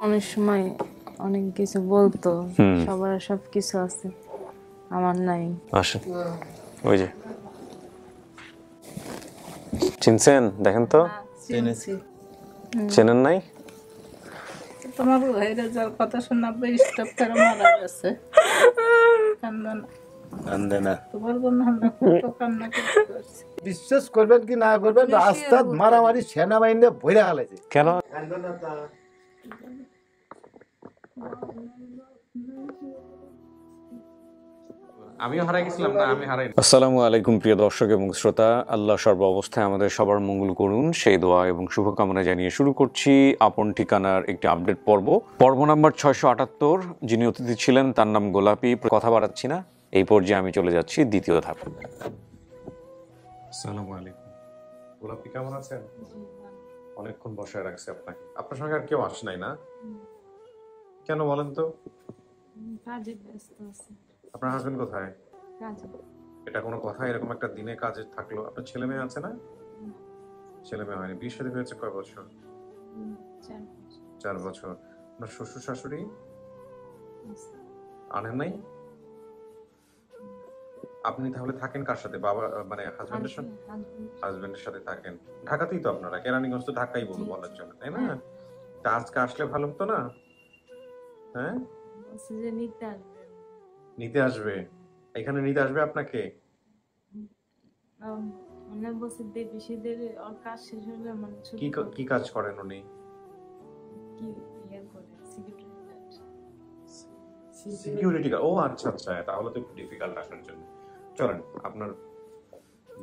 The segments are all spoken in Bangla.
অনেক সময় অনেক কিছু বলতো, সবার সব কিছু আছে, আমার নাই। আসেন, ওই যে চিনছেন, দেখেন তো। চেনেন নাই? তোমার ভাইরা যার কথা শোনা স্টপ করে মারা গেছে। কান্দে না, তোমার জন্য আমরা কত কান্না করছি। বিশ্বাস করবেন কি না করবেন, রাস্তায় মারামারি সেনাবাহিনী ভরে হালাইছে। কেন? আমিও হারাই গেছিলাম না, আমি হারাই। আসসালামু আলাইকুম প্রিয় দর্শক এবং শ্রোতা, আল্লাহ সর্ব অবস্থায় আমাদের সবার মঙ্গল করুন সেই দোয়া এবং শুভকামনা জানিয়ে শুরু করছি আপন ঠিকানার একটি আপডেট পর্ব নাম্বার 678। যিনি অতিথি ছিলেন তার নাম গোলাপি। কথা বাড়াচ্ছি না, এই পর্যায়ে আমি চলে যাচ্ছি দ্বিতীয় ধাপে। আসসালামু আলাইকুম গোলাপি, কেমন আছেন? অনেকক্ষণ বসায় রাখছে আপনাকে। আপনার সঙ্গে আর কেউ আসে নাই না? কেন বলেন তো? কাজে ব্যস্ত আছে। আপনার হাজবেন্ড কোথায়? কাজে। এটা কোনো কথা? এরকম একটা দিনে কাজে থাকলো। আপনার ছেলে মেয়ে আছে না? ছেলে মেয়ে হয়নি। বিয়ে শাদী হয়েছে কয় বছর? 4 বছর। আপনার শ্বশুর শাশুড়ি আনেন নাই? আপনি তাহলে থাকেন কার সাথে? বাবা মানে হাজবেন্ডের সাথে? হাজবেন্ডের সাথে থাকেন। ঢাকাতেই তো আপনারা, কেরানীগঞ্জ তো ঢাকাই বলার জন্য, তাই না? তা আজকে আসলে ভালো হতো না? হ্যাঁ, নিতে আসবে। এখানে নিতে আসবে আপনাকে? কি কাজ করেন উনি? Security guard. ও আচ্ছা আচ্ছা, তাহলে তো একটু ডিফিকাল্ট আসার জন্য। চলেন, আপনার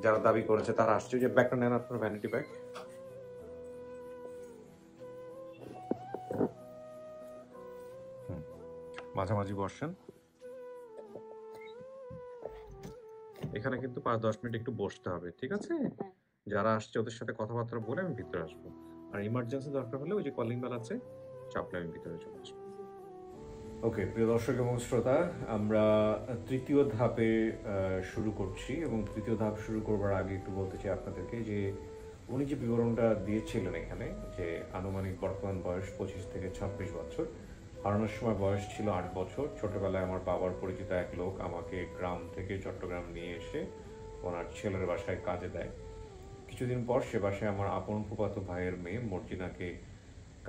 যারা দাবি করেছে তারা আসছে। যে ব্যাগটা নেন, আপনার ভ্যানিটি ব্যাগ। মাঝামাঝি বসেন। এখানে কিন্তু 5-10 মিনিট একটু বসতে হবে, ঠিক আছে? যারা আসছে ওদের সাথে কথাবার্তা বলে আমি ভিতরে আসবো। আর ইমার্জেন্সি দরকার হলে ওই যে কলিং বেল আছে, চাপলে আমি ভিতরে চলে আসবো। ওকে প্রিয় দর্শক এবং শ্রোতা, আমরা তৃতীয় ধাপে শুরু করছি। এবং তৃতীয় ধাপ শুরু করবার আগে একটু বলতে চাই আপনাদেরকে যে উনি যে বিবরণটা দিয়েছিলেন এখানে, যে আনুমানিক বর্তমান বয়স 25 থেকে 26 বছর, হারানোর সময় বয়স ছিল 8 বছর। ছোটবেলায় আমার বাবার পরিচিত এক লোক আমাকে গ্রাম থেকে চট্টগ্রাম নিয়ে এসে ওনার ছেলের বাসায় কাজে দেয়। কিছুদিন পর সে বাসায় আমার আপন ফুফাতো ভাইয়ের মেয়ে মর্জিনাকে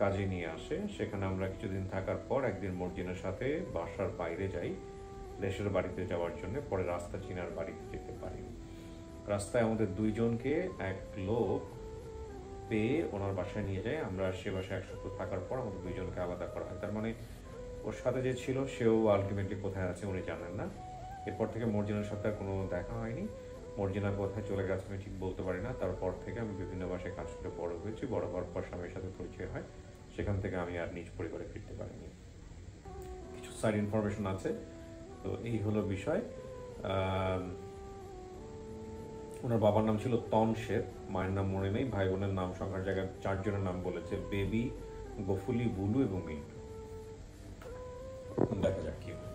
কাজে নিয়ে আসে। সেখানে আমরা কিছুদিন থাকার পর একদিন মর্জিনার সাথে বাসার বাইরে যাই দেশের বাড়িতে যাওয়ার জন্য। পরে রাস্তা চিনার বাড়িতে যেতে পারি। রাস্তায় আমাদের দুইজনকে এক লোক পেয়ে ওনার বাসায় নিয়ে যায়। আমরা সে বাসায় 1 সপ্তাহ থাকার পর আমাদের দুইজনকে আলাদা করা হয়। তার মানে ওর সাথে যে ছিল সেও আলটিমেটলি কোথায় আছে উনি জানেন না। এরপর থেকে মর্জিনার সাথে কোনো দেখা হয়নি। মর্জিনা কোথায় চলে গেছে আমি ঠিক বলতে পারি না। তারপর থেকে আমি বিভিন্ন বাসায় কাজ করে বড় হয়েছি। বড় হওয়ার পর স্বামীর সাথে পরিচয় হয়। সেখান থেকে আমি আর নিজ পরিবারে ফিরতে পারিনি। কিছু সাইড ইনফরমেশন আছে, তো এই হলো বিষয়। ওনার বাবার নাম ছিল তন শেখ, মায়ের নাম মনে নেই। ভাই বোনের নাম সংখ্যার জায়গায় 4 জনের নাম বলেছে, বেবি, গফুলি, বুলু এবং মিন্টু। দেখা যাক কি হয়।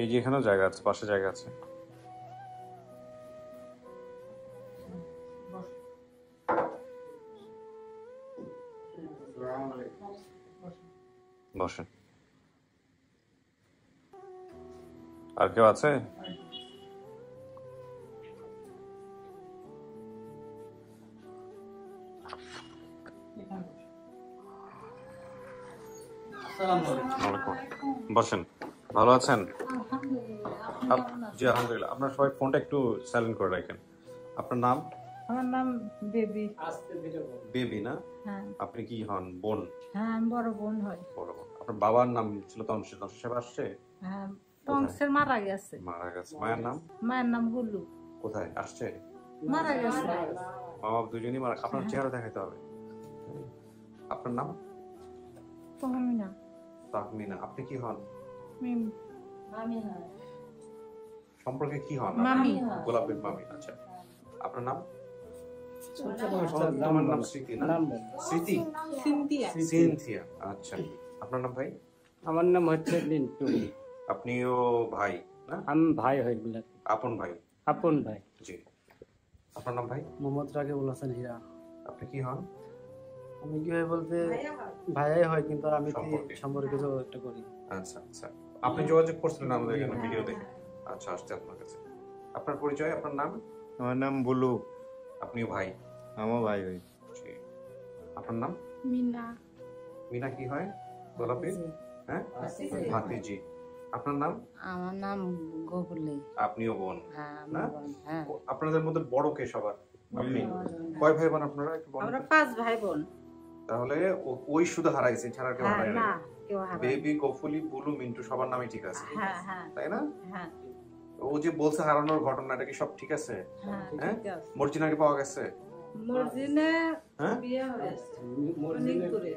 এই যে এখানেও জায়গা আছে, পাশে জায়গা আছে। বসেন। আর কেউ আছে? বসেন। ভালো আছেন? জি আলহামদুলিল্লাহ। আপনার সবাই ফোনটা একটু সাইলেন্ট করে রাখেন। আপনার নাম? আমার নাম বেবি। বেবি না? হ্যাঁ। আপনি কি হন? বোন? হ্যাঁ, আমি বড় বোন হই। বড় বোন। আপনার বাবার নাম ছিল তনসির। তনসির সাহেব আসছে? হ্যাঁ, তনসির মারা গেছে। মারা গেছে। মায়ের নাম? মায়ের নাম গুলু। কোথায় আসছে? মারা গেছে। মা বাবা দুজনই মারা, আপনার চেহারা দেখাতে হবে। আপনার নাম? তাহমিনা। তাহমিনা। আপনি কি হন? মিম। সম্পর্কে কি হন? মামি। গোলাপের মামি। আচ্ছা, আপনার নাম? নাম আমার নাম বলো। স্মৃতি না? নাম বলো। স্মৃতি? সিনথিয়া। সিনথিয়া। আচ্ছা, আপনার নাম ভাই? আমার নাম হচ্ছে লিন্টু। আপনিও ভাই না? আমি ভাই হই বলে। আপন ভাই? আপন ভাই। জি। আপনার নাম ভাই? মোহাম্মদ রাকিবুল হাসান হীরা। আপনি কি হন? আমি কি হয় বলতে ভাইয়াই হয়, কিন্তু আমি সম্পর্কে। সম্পর্কে কিছু একটা করি। আচ্ছা আচ্ছা, আপনি যোগাযোগ করছিলেন আমাদের এখানে ভিডিও দেখে। আচ্ছা, আসছে আপনার কাছে। আপনার পরিচয়, আপনার নাম? আমার নাম বুলু, আপনিও ভাই? আমার ভাই হই। জি। আপনার নাম? মিনা। মিনা কি হয়? গোলাপি? হ্যাঁ, ভাতিজি। আপনার নাম? আমার নাম গোকুলি। আপনিও বোন হ্যাঁ, না? আমার বোন, হ্যাঁ। আপনাদের মধ্যে বড় কে সবার? আপনি? কয় ভাই বোন আপনারা একটু বলেন আমরা তো? 5 ভাই বোন। তাহলে ওই শুধু হারাইছে, ছাড়া কেউ হ্যাঁ, হারায় না না? কেউ হারায়। বেবি, গফুলি, বুলু, মিন্টু সবার নামই ঠিক আছে, হ্যাঁ হ্যাঁ তাই না? হ্যাঁ ও যে বলছে হারানোর ঘটনাটা কি সব ঠিক আছে? হ্যাঁ হ্যাঁ? ঠিক আছে। মর্জিনাকে পাওয়া গেছে? মর্জিনে হ্যাঁ? বিয়ে হয়েছে। অনেক করে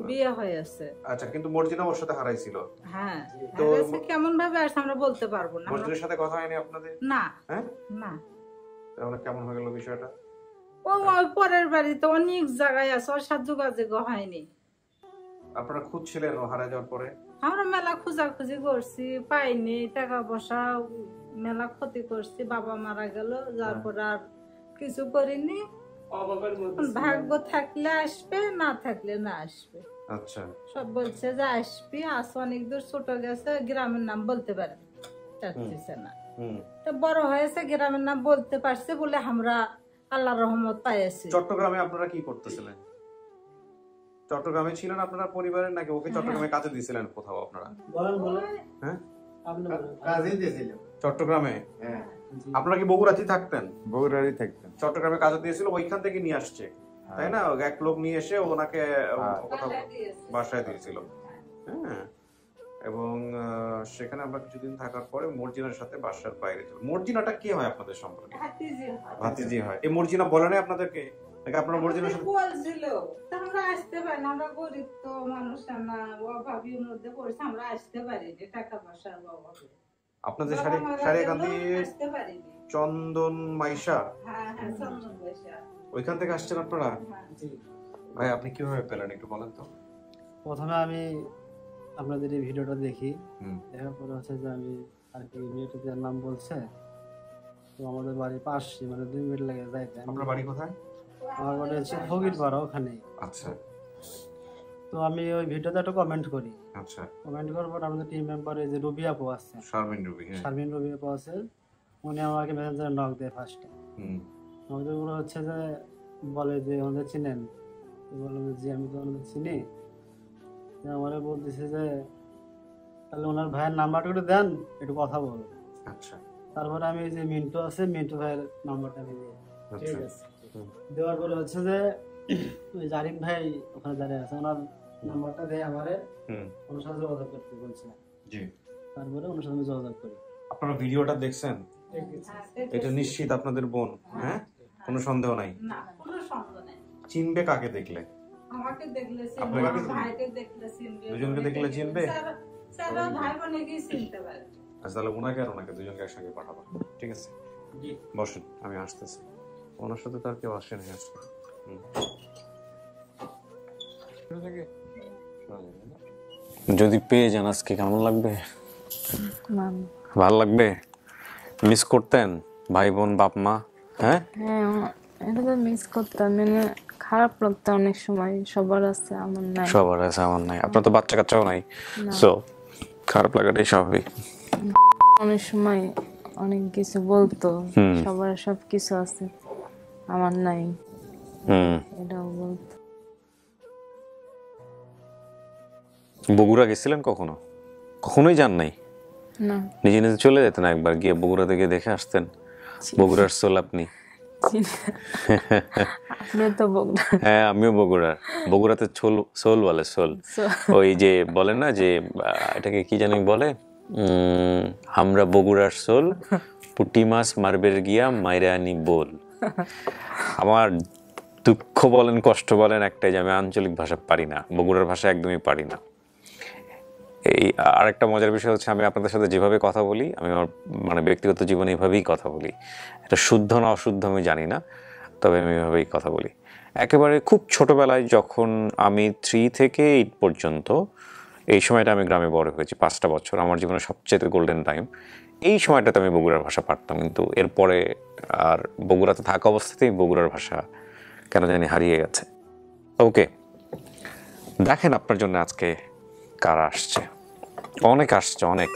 বিয়ে হয়েছে। আচ্ছা, কিন্তু মর্জিনা ওর সাথে হারাইছিল। হ্যাঁ, তো হয়েছে কেমন ভাবে আসছে আমরা বলতে পারবো না। মর্জিনার সাথে কথা হয়নি আপনাদের? না হ্যাঁ? না, তাহলে কেমন হয়ে গেল বিষয়টা? ওই পরের বাড়িতে অনেক জায়গায় আছে, ওর সাথে যোগাযোগ হয়নি। আপনারা খুঁজছিলেন ও হারা যাওয়ার পরে? আমরা মেলা খোঁজাখুঁজি করছি, পাইনি, টাকা পয়সা মেলা ক্ষতি করছি, বাবা মারা গেল, যার পর আর কিছু করিনি। ভাগ্য থাকলে আসবে, না থাকলে না আসবে। আচ্ছা, সব বলছে যে আসবি, আস অনেক দূর, ছোট গেছে, গ্রামের নাম বলতে পারে চাচ্ছিছে না। তো বড় হয়েছে, গ্রামের নাম বলতে পারছে বলে আমরা আল্লাহর রহমত পাইছি। চট্টগ্রামে আপনারা কি করতেছিলেন? চট্টগ্রামে ছিলেন আপনারা পরিবারের, নাকি ওকে চট্টগ্রামে কাজে দিয়েছিলেন কোথাও আপনারা? হ্যাঁ, কাজে দিয়েছিলাম। চট্টগ্রামে? হ্যাঁ। আপনারা কি বগুড়াতেই থাকতেন? বগুড়ারই থাকতেন। চট্টগ্রামে কাজে দিয়েছিল, ওইখান থেকে নিয়ে আসছে, তাই না? এক লোক নিয়ে এসে ওনাকে কোথাও বাসায় দিয়েছিল। হ্যাঁ, এবং সেখানে আমরা কিছুদিন থাকার পরে মর্জিনার সাথে বাসার বাইরে ছিল। মর্জিনাটা কি হয় আপনাদের সম্পর্কে? ভাতিজি হয়। এই মর্জিনা বলে নাই আপনাদেরকে, নাকি আপনারা মর্জিনার সাথে? বলছিল আমরা আসতে পারি না, আমরা গরিব তো মানুষ না, অভাবীর মধ্যে পড়ছি, আমরা আসতে পারিনি, টাকা পয়সার অভাবে। আপনাদের বাবা মারা সারিয়াকান্দি গেল, আসতে পারিনি। চন্দন মাইশা, হ্যাঁ হ্যাঁ, চন্দন বৈশা। ওইখান থেকে আসছেন আপনারা? হ্যাঁ। ভাই, আপনি কিভাবে পেলেন একটু বলেন তো? প্রথমে আমি আপনাদের এই ভিডিওটা দেখি, হুম। দেখার পরে হচ্ছে যে আমি আর কি মেয়েটাতে নাম বলছে, তো আমাদের বাড়ি পাশে, মানে 2 মিনিট লাগে যাইতে। আপনার বাড়ি কোথায়? আমার বাড়ি হচ্ছে ফকিরপাড়া, ওখানে। আচ্ছা তো আমি ওই ভিডিওতে একটা কমেন্ট করি, আচ্ছা। কমেন্ট করার পর আমাদের টিম মেম্বারে যে রবি আপু আছে, শারমিন রুবি। হ্যাঁ। শারমিন রবি আপু আছে, উনি আমাকে মেসেঞ্জারে নক দেয় ফার্স্টে। হুম। আমাদের গুলো হচ্ছে যে বলে যে আমাদের চিনেন, তো বললাম যে আমি তো আমাদের চিনি। আমারে বলতেছে যে তাহলে ওনার ভাইয়ের নাম্বারটা একটু দেন, একটু কথা বল। আচ্ছা তারপরে আমি যে মিন্টু আছে, মিন্টু ভাইয়ের নাম্বারটা আমি দিই। ঠিক আচ্ছা। আছে, দেওয়ার পরে হচ্ছে যে ওই জারিম ভাই ওখানে দাঁড়িয়ে আছে, ওনার নাম্বারটা দেয় আমারে, হুম। ওনার সাথে যোগাযোগ করতে বলছে। জি। তারপরে ওনার সাথে আমি যোগাযোগ করি। আপনারা ভিডিওটা দেখছেন? এটা নিশ্চিত আপনাদের বোন? হ্যাঁ, কোনো সন্দেহ নাই? না, কোনো সন্দেহ নেই। চিনবে কাকে দেখলে? আমাকে দেখলে চিনবে, আপনাকে আমার চিনবে? ভাইকে দেখলে চিনবে, দুজনকে দেখলে চিনবে? সারা ভাই বোনকেই চিনতে পারে। আচ্ছা, তাহলে ওনাকে আর ওনাকে দুজনকে একসঙ্গে পাঠাবো, ঠিক আছে? বসেন, আমি আসতেছি। ওনার সাথে তার কেউ আসেনি আজকে। যদি পেয়ে যান আজকে কেমন লাগবে? ভালো লাগবে? মিস করতেন ভাই বোন, বাপ মা? হ্যাঁ হ্যাঁ, এটা তো মিস করতাম, মানে খারাপ লাগতো অনেক সময়। সবার আছে, আমার নাই। সবার আছে, আমার নাই। আপনার তো বাচ্চা কাচ্চাও নাই, সো খারাপ লাগাটাই স্বাভাবিক। অনেক সময় অনেক কিছু বলতো, সবার সব কিছু আছে, আমার নাই, এটাও বলতো। বগুড়া গেছিলেন কখনো? কখনোই যান নাই? না। নিজে নিজে চলে যেতেন একবার, গিয়ে বগুড়া থেকে দেখে আসতেন? বগুড়ার সোল আপনি? আপনি তো বগুড়া। হ্যাঁ, আমিও বগুড়ার। বগুড়াতে সোল বলে, সোল। ওই যে বলেন না যে এটাকে কি জানি বলে, আমরা বগুড়ার সোল, পুটি মাছ মারবের গিয়া মাইরা আনি বোল। আমার দুঃখ বলেন কষ্ট বলেন একটাই যে আমি আঞ্চলিক ভাষা পারি না, বগুড়ার ভাষা একদমই পারি না। এই আরেকটা মজার বিষয় হচ্ছে আমি আপনাদের সাথে যেভাবে কথা বলি আমি আমার মানে ব্যক্তিগত জীবনে এভাবেই কথা বলি। এটা শুদ্ধ না অশুদ্ধ আমি জানি না, তবে আমি এভাবেই কথা বলি। একেবারে খুব ছোটোবেলায় যখন আমি 3 থেকে 8 পর্যন্ত, এই সময়টা আমি গ্রামে বড় হয়েছি, 5টা বছর আমার জীবনের সবচেয়ে গোল্ডেন টাইম। এই সময়টাতে আমি বগুড়ার ভাষা পারতাম, কিন্তু এরপরে আর বগুড়াতে থাকা অবস্থাতেই বগুড়ার ভাষা কেন জানি হারিয়ে গেছে। ওকে, দেখেন আপনার জন্য আজকে কারা আসছে। অনেক আসছে, অনেক।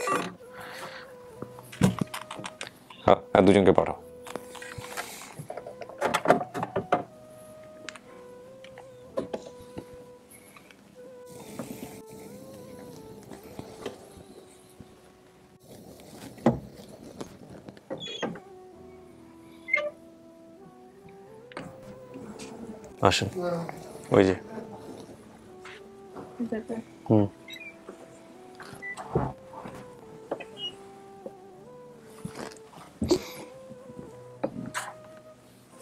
হ্যাঁ, দুজনকে পাঠাও। আসেন, ওই যে হুম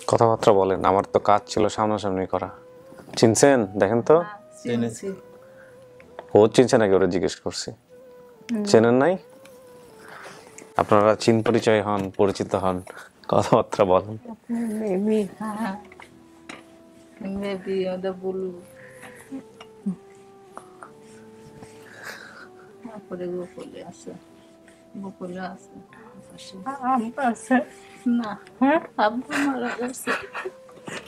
কথাবার্তা বলেন, আমার তো কাজ ছিল সামনাসামনি করা। চিনছেন? দেখেন তো, ও চিনছে নাকি? ওরা জিজ্ঞেস করছি, চেনেন নাই? আপনারা চিন পরিচয় হন, পরিচিত হন, কথাবার্তা বলেন। মেবি ওদের বলু তারপরে গোকুলে আছে, গোকুলে আছে আছে না। হ্যাঁ, আব্বু মারা গেছে।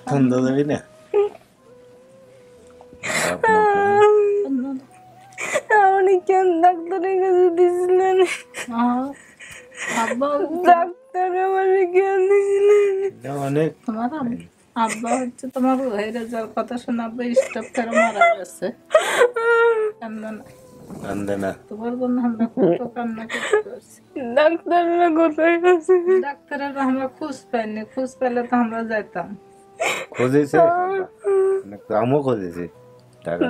ঠান্ডা যাবি না? আপনি কেন ডাক্তারের কাছে দিয়েছিলেন? আব্বা ডাক্তার আমার কেন দিয়েছিলেন? অনেক তোমার আব্বা হচ্ছে তোমার হেরে যাওয়ার কথা শোনা আব্বা স্টপ করে মারা গেছে। কান্না না, কান্দে না। তোমার জন্য আমরা কত কান্না করছি। ডাক্তাররা কোথায় আছে? ডাক্তারের আমরা খোঁজ পাইনি, খোঁজ পেলে তো আমরা যাইতাম। খুঁজেছে, আমিও খুঁজেছি টাকা।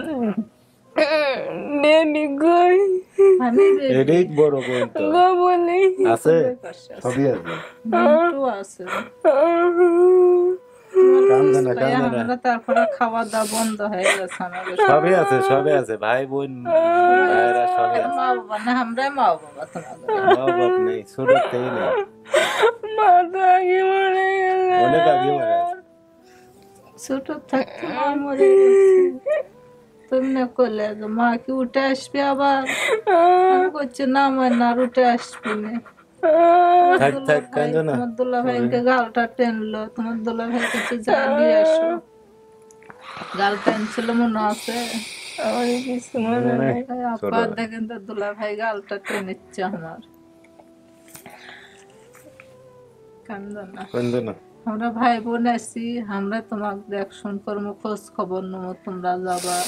বেবি কই? আমি এটাই বড় বই তো গো বলি আছে, সবই আছে। মিন্টু আছে। কান্দে না, কান্দে না। আমরা তারপরে খাওয়া দাওয়া বন্ধ হয়ে গেছে আমাদের। সবই আছে, সবই আছে, ভাই বোন ভাইরা সবই আছে। মা বাবা না, আমরাই মা বাবা তোমাদের। মা বাপ নেই, ছোট থেকেই নেই, মা তো আগে মরে গেল। অনেক আগে মারা গেছে। ছোট থাকতে মা মরে গেছে। তুমি না করলে যে মা কি উঠে আসবে আবার? আমি করছি না আমার না আর উঠে আসবি না। থাক থাক, কান্দো না। তোমার দুলা ভাইকে গালটা টেনলো, তোমার দুলা ভাই কিছু জানিয়ে আসো। গাল টেনছিল মনে আছে? আমার কিছু মনে নাই। আপা দেখেন তো দুলা ভাই গালটা টেনেছে আমার। কান্দো না, কান্দো না। আমরা ভাই বোন আছি, আমরা তোমাকে দেখশন করবো, খোঁজ খবর নেবো, তোমরা যাবা।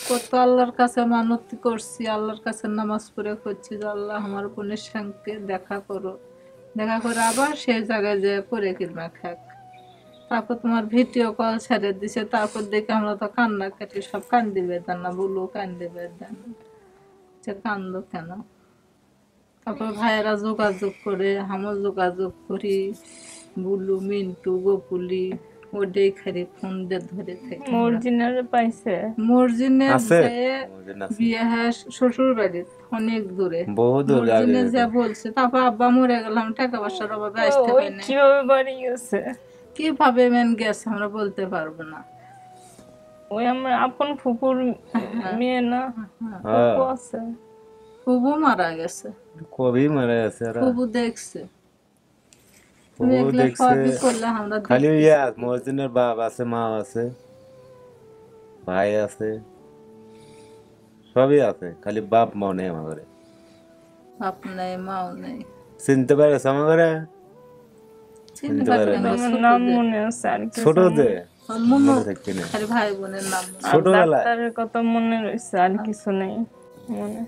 কত আল্লাহর কাছে মানতি করছি, আল্লাহর কাছে নামাজ পড়ে করছি যে আল্লাহ আমার বোনের সঙ্গে দেখা করো, দেখা করে আবার সেই জায়গায় যে পরে কিনা খাক। তারপর তোমার ভিডিও কল ছেড়ে দিছে, তারপর দেখে আমরা তো কান্না কাটি, সব কান্দি বেদানা, বলু কান্দি বেদানা, যে কান্দো কেন? তারপর ভাইয়েরা যোগাযোগ করে, আমিও যোগাযোগ করি, বুলু মিন্টু গোকুলি ওটাই খালি ফোন দিয়ে ধরে থাকে। মর্জিনারে পাইছে? মর্জিনে আছে? বিয়ে হয় শ্বশুর বাড়ির অনেক দূরে, বহু দূর আগে মর্জিনে যা বলছে। তারপর আব্বা মরে গেলাম, টাকা পয়সার অভাবে আসতে ওই পারিনি। কিভাবে বাড়ি গেছে? কিভাবে মেন গেছে আমরা বলতে পারবো না। ওই আমার আপন ফুপুর মেয়ে না? হ্যাঁ, ফুপু আছে? ফুবু মারা গেছে, কবি মারা গেছে ওরা। ফুবু দেখছে। তুমি ফুবু এগুলা দেখছে, সবই করলে আমরা খালি দেখতেছি। ইয়া মর্জিনের বাপ আছে, মা আছে, ভাই আছে, সবই আছে, খালি বাপ মা নেই আমার। বাপ নেই, মাও নেই। চিনতে পারে আমার? চিনতে পারবে না, আমার ছোট নাম যে। মনে আছে আর কি ছোট যে মনে মনে থাকতে না, খালি ভাই বোনের নাম মনে। ছোটবেলায় ডাক্তারের কথা মনে রয়েছে, আর কিছু নেই মনে।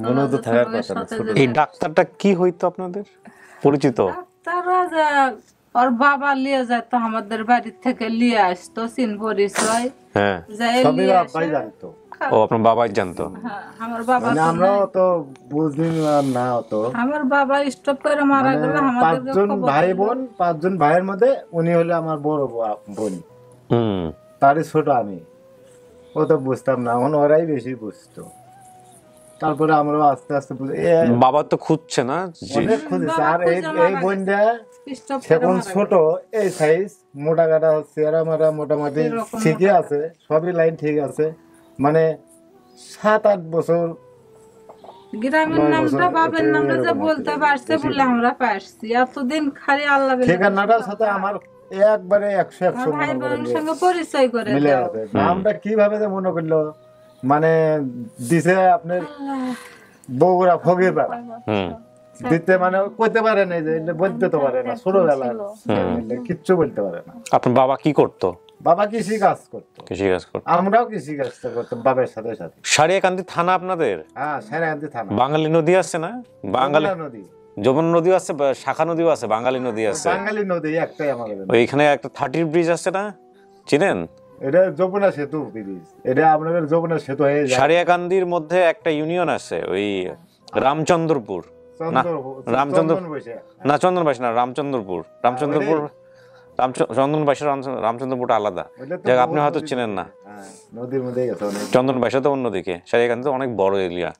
মনে তো থাকার কথা না। ছোট এই ডাক্তারটা কি হইতো আপনাদের পরিচিত? তারা যা ওর বাবা লিয়ে যেত আমাদের বাড়ি থেকে লিয়ে আসতো, চিন পরিচয় হ্যাঁ, যাই সবই লিয়ে বাপ ভাই আসে। জানতো। ও আপনার বাবাই জানতো? হ্যাঁ, আমার বাবা মানে তো আমরাও নাই। তো বুঝি না অত। আমার বাবা স্টপ করে মারা মানে গেল, আমাদের 5 জন ভাই বোন, 5 জন ভাইয়ের মধ্যে উনি হলো আমার বড় বোন, হুম। তারই ছোট আমি। ও তো বুঝতাম না, এখন ওরাই বেশি বুঝতো। তারপরে আমরাও আস্তে আস্তে বাবা তো খুঁজছে না জি। অনেক খুঁজেছে। আর এই বোনটা স্টপ করে সেখন মারা ছোট, এই সাইজ, মোটা কাটা, চেহারা মারা মোটামুটি এরকম ঠিকই আছে, সবই লাইন ঠিক আছে। মানে 7-8 বছর গ্রামের 9 নামটা বছর বাবার এতে নামটা যে এরকম বলতে আছে। পারছে বলে আমরা পারছি, এতদিন খালি আল্লাহ বলে ঠিকানাটার সাথে আমার একবারে 100 আমার ভাই মনে করেন বোনের যে সঙ্গে পরিচয় করে মিলে দাও। আছে। নামটা কিভাবে যে মনে করলো, মানে দিছে আপনার বগুড়া ফকিরপাড়া হুম। দিতে, মানে কইতে পারে না, যে এটা বলতে তো পারে না, ছোটবেলা কিচ্ছু বলতে পারে না। আপনার বাবা কি করতো? বাবা কৃষি কাজ করতো, কৃষি কাজ করতো। আমরাও কৃষি কাজটা করতাম বাবার সাথে সাথে। সারিয়াকান্দি থানা আপনাদের? হ্যাঁ, সারাকান্দি থানা, বাঙালি নদী আছে না? বাঙালি যমুনা নদী, যমুনা নদীও আছে, শাখা নদীও আছে, বাঙালি নদী আছে। বাঙালি নদী একটাই আমাদের। ওইখানে একটা 30 ব্রিজ আছে না, চিনেন? এটা যমুনা সেতু ব্রিজ, এটা আপনাদের যমুনা সেতু হয়ে যায়। সারিয়াকান্দির মধ্যে একটা ইউনিয়ন আছে, ওই রামচন্দ্রপুর না, না চন্দনবাসী না, রামচন্দ্রপুর। চন্দনবাসী রামচন্দ্রপুরটা আলাদা জায়গা, আপনি হয়তো চিনেন না। নদীর মধ্যে গেছে অনেক। চন্দনবাসী তো অন্যদিকে, সারিয়াকান্দি তো অনেক বড় এরিয়া,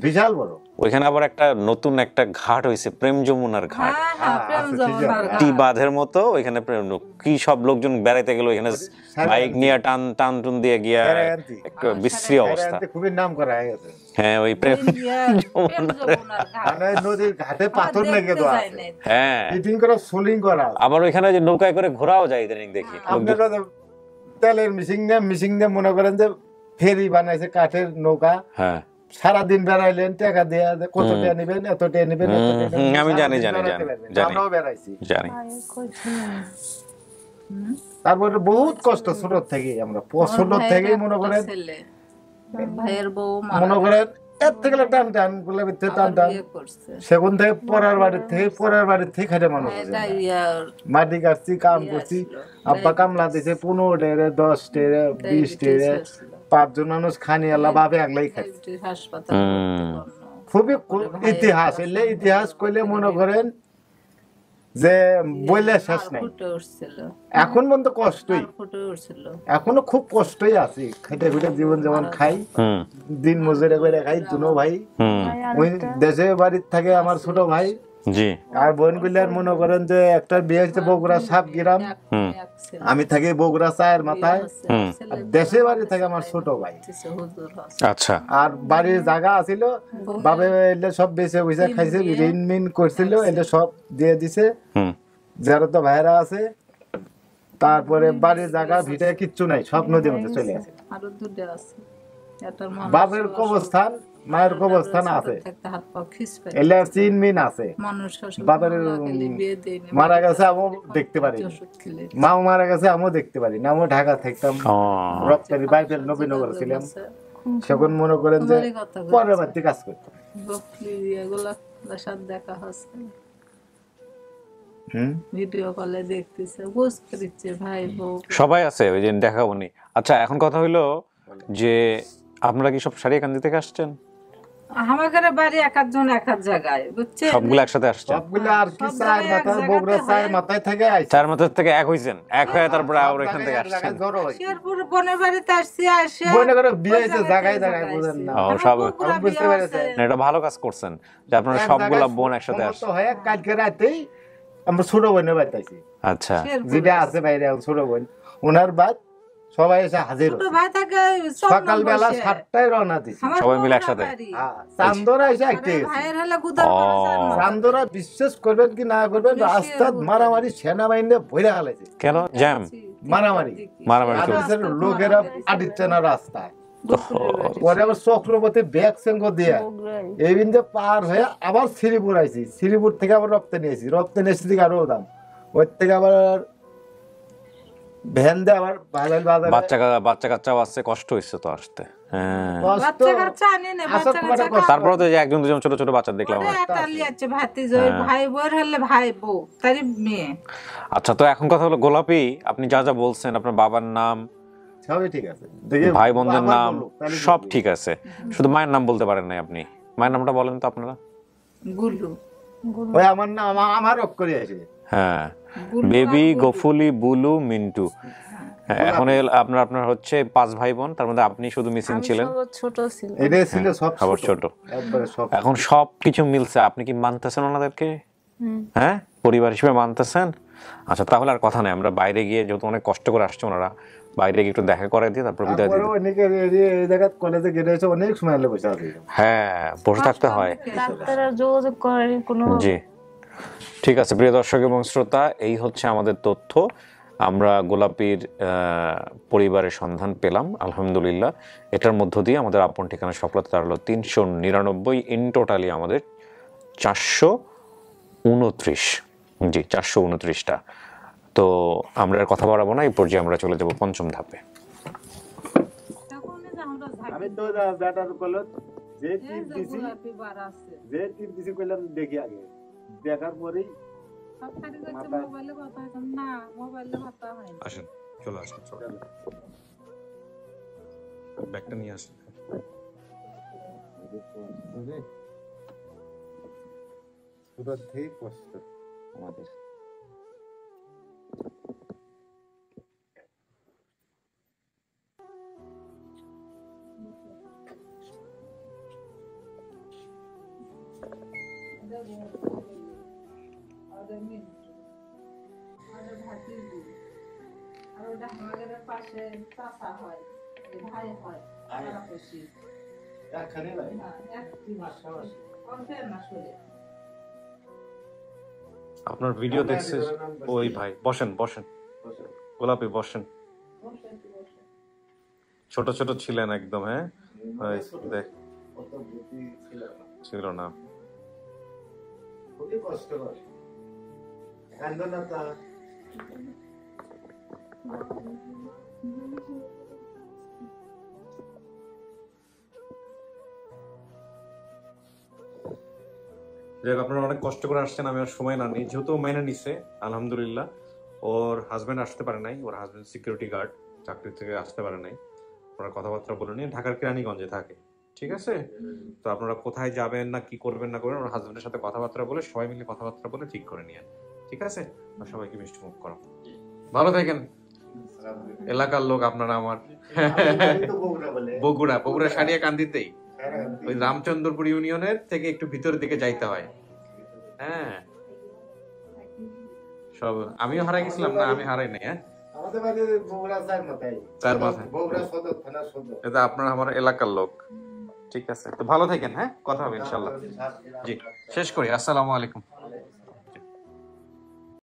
বিশাল বড়। ওইখানে আবার একটা নতুন একটা ঘাট হয়েছে, প্রেম যমুনার ঘাট, হ্যাঁ, হ্যাঁ, প্রেম যমুনার ঘাট। টি বাঁধের মতো। ওইখানে কি সব লোকজন বেড়াইতে গেল, ওইখানে বাইক নিয়ে টান টান টুন দিয়ে গিয়া একটা বিশ্রী অবস্থা। খুবই নাম করা হয়ে গেছে। হ্যাঁ, ওই প্রেম প্রেম যমুনার ঘাট। মানে নদীর ঘাটে পাথর লেগে তো আছে, হ্যাঁ, ফিটিং করা, সোলিং করা। আবার ওইখানে যে নৌকায় করে ঘোরাও যায় ইদানিং দেখি। আপনারা তো তেলের মিশিং দিয়ে মনে করেন যে ফেরি বানাইছে, কাঠের নৌকা। হ্যাঁ, সারাদিন বেড়াইলেন, টাকা দিয়ে কত টাকা নেবেন, এত টাকা নেবেন, এত টাকা নেবেন। আমি জানি, সারাদিন জানি, বেড়াতে জানি, পারবেন। জানি। আমরাও বেড়াইছি। জানি। তারপরে বহুত কষ্ট ছোট থেকে, আমরা ছোট থেকেই মনে করেন, ছেলে, ভাইয়ের বউ মনে করেন এর থেকে টান টান গোলাপি থেকে টান টান, করছে। সেগুন থেকে পরের বাড়ির থেকে খাটে মানুষ হয়েছে। মাটি কাটছি, কাম করছি, আব্বা কামলা দিছে 15 টাকা, 10 টাকা, 20 টাকা, 5 জন মানুষ খানি আল্লাহ ভাবে আগলাই খাইছে। হাসপাতাল খুবই ইতিহাস, এলে ইতিহাস কইলে মনে করেন যে বইলে শেষ নাই। ফুটে উঠছিল, এখন পর্যন্ত কষ্টই, ফুটে উঠছিল। এখনো খুব কষ্টই আছি, খেটে খুটে জীবন যেমন খাই, দিন মজুরি করে খাই দুনো ভাই। ওই দেশে বাড়ির থাকে আমার ছোট ভাই, জি। আর বোন গুলার মনে করেন যে একটা বিয়ে হচ্ছে বগুড়া সাপ গ্রাম, আমি থাকি বগুড়া চায়ের মাথায়, আর দেশে বাড়ি থাকে আমার ছোট ভাই। আচ্ছা। আর বাড়ির জায়গা আছিল, বাবে এলে সব বেঁচে বুঝে খাইছে, ঋণ মিন করছিল, এলে সব দিয়ে দিছে, যারা তো ভাইরা আছে। তারপরে বাড়ির জায়গা ভিটে কিচ্ছু নাই, সব নদীর মধ্যে চলে আসে। আরো দুটো আছে, এটার বাপের কবরস্থান, মায়ের কবরস্থান আছে, হাত পা খিসপে এলে চিন মিন আছে। মানুষ বাপের মারা গেছে, আমিও দেখতে পারি, মাও মারা গেছে, আমিও দেখতে পারি না। আমিও ঢাকা থাকতাম, রপ্তানি বাইপের নবীনগর ছিলাম, সেখন মনে করেন যে পরের বাড়িতে কাজ করতাম। দেখা হচ্ছে, ভিডিও কলে দেখতেছে, বুঝতে দিচ্ছে ভাই বউ সবাই আছে, ওই যে দেখাবো নি। আচ্ছা, এখন কথা হইলো যে আপনারা কি সব সারিয়াকান্দি থেকে আসছেন? আমাদের বাড়ি এক একজন এক এক জায়গায়, বুঝছেন? সবগুলো একসাথে আসছেন? সবগুলো আর কি চায়ের মাথায়, বগুড়া চায়ের মাথায় থেকে আইছে। চার মাথার থেকে এক হইছেন, এক হয়ে তারপরে আর এখান থেকে আসছেন? শেরপুর বোনের বাড়িতে আসছি, আসে বইনে করে বিয়ে হয়েছে জায়গায় জায়গায়, বুঝেন না? ও, সব বুঝতে পেরেছে। না, এটা ভালো কাজ করছেন যে আপনারা সবগুলা বোন একসাথে আসছেন। হয়ে কালকে রাতেই আমরা ছোট বোনের বাড়িতে আইছি, আচ্ছা। যেটা আছে বাইরে ছোট বোন, ওনার বাদ সবাই এসে হাজির হচ্ছে। সকালবেলা 7টায় রওনা দিছি, সবাই মিলে একসাথে। চান্দরা এসে একটা চান্দরা, বিশ্বাস করবেন কি না করবেন, রাস্তা মারামারি, সেনাবাহিনী ভরে হালাইছে। কেন? জ্যাম, মারামারি, মারামারি লোকেরা আদিচ্ছে না রাস্তায়। পরে আবার চক্রবর্তী ব্যাগ সেঙ্গ দিয়ে এই বিন্দে পার হয়ে আবার শ্রীপুর আইছি, শ্রীপুর থেকে আবার রপ্তানি আইছি, রপ্তানি এসে দিকে আরো দাম, ওই থেকে আবার ভ্যান দিয়ে আবার বাচ্চা কাচ্চাও আসছে, কষ্ট হয়েছে তো আসতে। হ্যাঁ, তারপরে তারপরে তো যে একজন দুজন ছোট ছোট বাচ্চা দেখলাম। ভাই বোর হলে ভাই বউ তারই মেয়ে। আচ্ছা, তো এখন কথা হলো গোলাপি, আপনি যা যা বলছেন, আপনার বাবার নাম, সবই ঠিক আছে দেখে ভাই বোনদের আবার নাম বলো, তাহলে সব বুঝবে। ঠিক আছে, শুধু মায়ের নাম বলতে পারেন নাই আপনি। মায়ের নামটা বলেন তো আপনারা। গুলু ওই আমার না আমার অফ করে আসে হ্যাঁ, বুলু বেবি, আর বুলু। গফুলি, বুলু, মিন্টু। হ্যাঁ, এখন আপনার হচ্ছে 5 ভাই বোন, তার মধ্যে আপনি শুধু মিসিং আমি ছিলেন, সবার ছোট ছিলাম। এটা ছিল সব আবার ছোট। একবারে সব এখন সব কিছু মিলছে, আপনি কি মানতেছেন ওনাদেরকে? হ্যাঁ, পরিবার হিসেবে মানতেছেন? আচ্ছা, তাহলে আর কথা নেই, আমরা বাইরে গিয়ে, যেহেতু অনেক কষ্ট করে আসছে ওনারা, বাইরে গিয়ে একটু দেখা করে দিয়ে তারপর বিদায় তারপরে দিই। অনেকে এই জায়গা কলেজে গেটে এসে অনেক সময় হলে বসে আছে হ্যাঁ, বসে থাকতে হয়। ডাক্তাররা যোগাযোগ করেনি কোনো। জি, ঠিক আছে প্রিয় দর্শক এবং শ্রোতা, এই হচ্ছে আমাদের তথ্য। আমরা গোলাপীর পরিবারের সন্ধান পেলাম আলহামদুলিল্লাহ। এটার মধ্য দিয়ে আমাদের আপন ঠিকানা সফলতা দাঁড়ালো 399, ইন টোটালি আমাদের 429। জি, 429টা। তো আমরা আর কথা বাড়াবো না, এই পর্যায়ে আমরা চলে যাব 5ম ধাপে। আমি তো ব্যাটার কল যে এই টিপ যে দিছি গোলাপি বার আছে যে টিপ দিছি কইলাম দেখি আগে দেখার পরেই সব খালি করছে মাথায়- মোবাইলে কথা হয়েছে না, মোবাইলে কথা হয়নি। আসেন, চলে আসেন, চলে ব্যাগটা নিয়ে আসেন। পুরো থেকে কষ্ট আমাদের আমাদের মিন্টু, আমাদের ভাতিজি, আর ওটা আমাদের পাশে চাচা হয়, এই ভাই হয়, পাড়াপড়শি। একখানে ভাই না, একটি মাস, অল্পের মাস হলে। আপনার ভিডিও দেখছে ওই ভাই। বসেন বসেন, গোলাপি বসেন। ছোট ছোট ছিলেন একদম। হ্যাঁ, ওই দেখ, কত বুদ্ধি ছিল না। ছিল না। খুবই কষ্ট করে কান্দনাটা যাই হোক, আপনারা অনেক কষ্ট করে আসছেন, আমি আর সময় না নিই, যেহেতু মাইনে নিছে আলহামদুলিল্লাহ। ওর হাজবেন্ড আসতে পারে নাই, ওর হাজবেন্ড সিকিউরিটি গার্ড, চাকরি থেকে আসতে পারে নাই। আপনারা কথাবার্তা বলে নিয়ে, ঢাকার কেরানীগঞ্জে থাকে, ঠিক আছে? তো আপনারা কোথায় যাবেন না কি করবেন না করবেন, ওর হাজবেন্ডের সাথে কথাবার্তা বলে, সবাই মিলে কথাবার্তা বলে ঠিক করে নিয়ে, ঠিক আছে? আর সবাইকে মিষ্টি মুখ করো, ভালো থাকেন। এলাকার লোক আপনারা আমার। বগুড়া, বগুড়া সারিয়া কান্দিতেই, ওই রামচন্দ্রপুর ইউনিয়নের থেকে একটু ভিতরের দিকে যাইতে হয়। হ্যাঁ, সব আমিও হারাই গেছিলাম না, আমি হারাই নাই। হ্যাঁ, আমাদের বাড়ি বগুড়া চার মাথায় চার মাথায়। বগুড়া সদর থানা সদর। এটা আপনারা আমার এলাকার লোক, ঠিক আছে? তো ভালো থাকেন, হ্যাঁ, কথা হবে ইনশাল্লাহ। জি, শেষ করি, আসসালামু আলাইকুম।